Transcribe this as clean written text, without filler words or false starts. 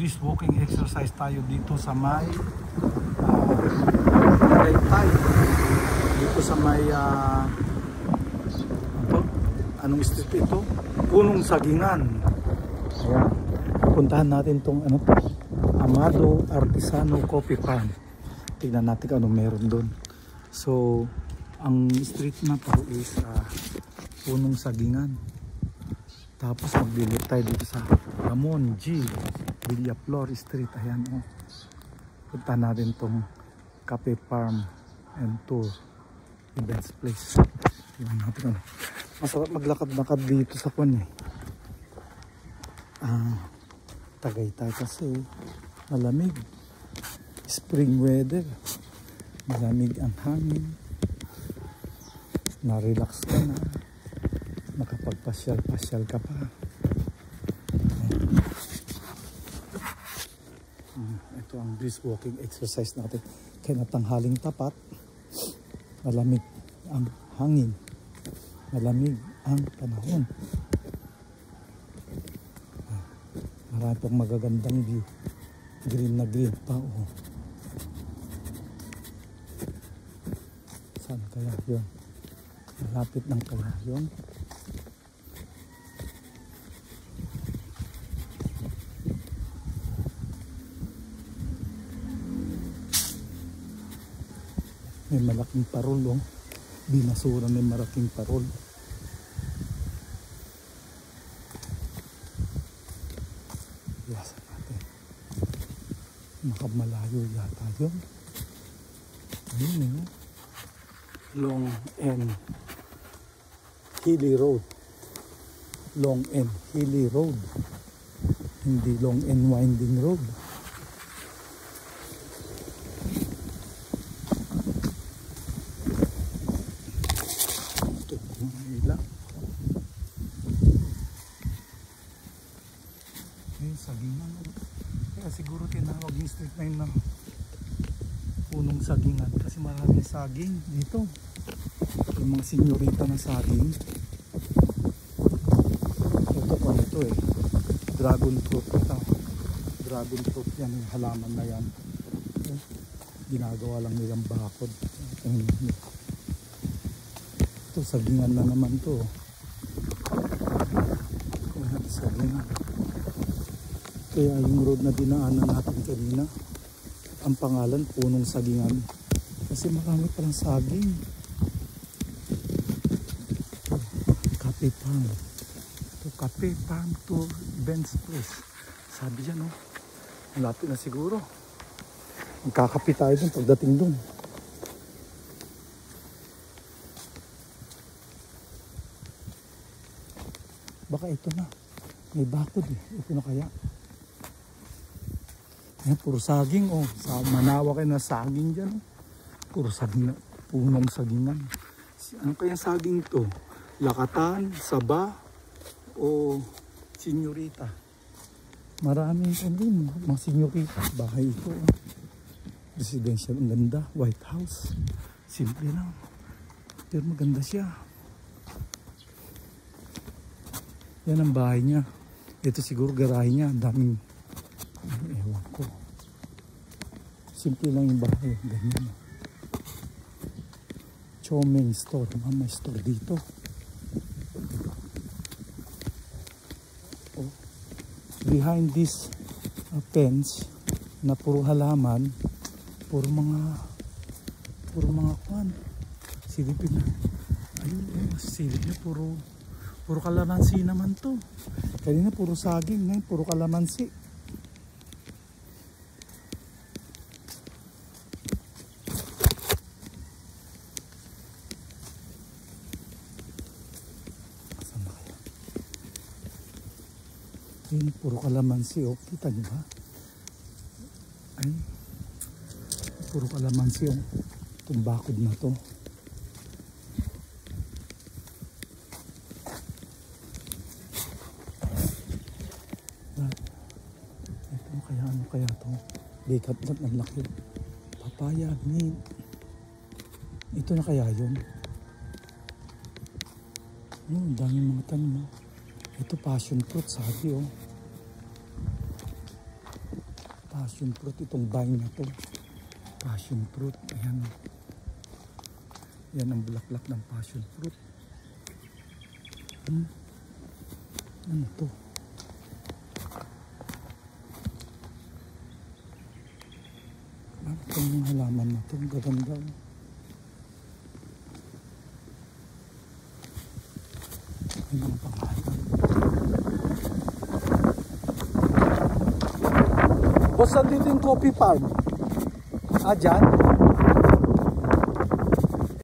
brisk walking exercise tayo dito sa may Taytay. Dito sa may anong street ito? Punong Sagingan. Ayan. Puntahan natin tong ano to? Amado Artisano Coffee Farm. Tignan natin kung ano meron doon. So, ang street na to is Punong Sagingan. Tapos maglilip tayo dito sa Ramon G. Villaflor Street. Ayan o. Puntahan natin tong Cafe Farm and Tour Events Place. Tignan natin ano. Masarap maglakad-lakad dito sa kwan eh. Tagaytay kasi malamig. Spring weather. Malamig ang hangin. Na-relax ka na. Makapagpasyal-pasyal ka pa. Ito ang brisk walking exercise natin. Kaya natanghaling tapat. Malamig ang hangin. Malamig ang panahon. Marami pang magagandang view. Green na green pa. Oh. Saan kaya yun? Malapit ng kaya yun. May malaking parol. Oh. Binasura may malaking parol. Yasan natin. Makamalayo yata yun. Ayun eh. Long and Hilly Road. Long and Hilly Road. Hindi long and winding road. Ito mga ilang. Ayun, Sagingan. Kaya siguro tinawag yung street na yun na Punong Sagingan kasi maraming saging dito. Yung mga senyorita na saging. Ito pa ito eh. Dragon fruit ito. Dragon fruit yan. Yung halaman na yan. Ginagawa lang nilang bakod. Ito sagingan na naman to. Sagingan. Kaya yung road na dinaanan natin kanina, ang pangalan Punong Sagingan kasi marami palang saging. Cafe Farm. Ito Cafe Farm Tour Events Place. Sabi dyan oh. Malapit na siguro. Magkakape tayo dun pagdating dun. Baka ito na. May bakod eh. Ito na kaya. Ayan, puro saging oh. Manawa kayo na saging dyan oh. Puro saging na. Punong Sagingan. Ano kaya saging to? Lakatan, Saba o Senyorita? Maraming ano, mga senyorita. Bahay ito oh. Residential, ang ganda. White House. Simple lang. Pero maganda siya. Yan ang bahay niya. Ito siguro garahe niya. Daming ewan ko. Simple lang yung bahay. Ganyan. Chomeng store. May store dito. Oh. Behind this fence na puro halaman, puro mga kwan. Silipin na. Ayun, silip na puro kalamansi naman to. Kanina puro saging, ngayon puro kalamansi. Saan na kaya? Ayun, puro kalamansi. Oh, kita nyo ba? Ay, puro kalamansi. Oh. Itong bakod na to. Kaya to bigat lang ang laki. Papaya, mint. Ito na kaya yun. Ang daming mga tanim. Ito passion fruit, sabi oh. passion fruit itong vine na to. Passion fruit. Ayan. Yan ang bulaklak ng passion fruit. Ano to? Ito yung halaman na to. Gaganda. Ano ang pangalan? Boss, dito yung coffee farm. Ah, dyan?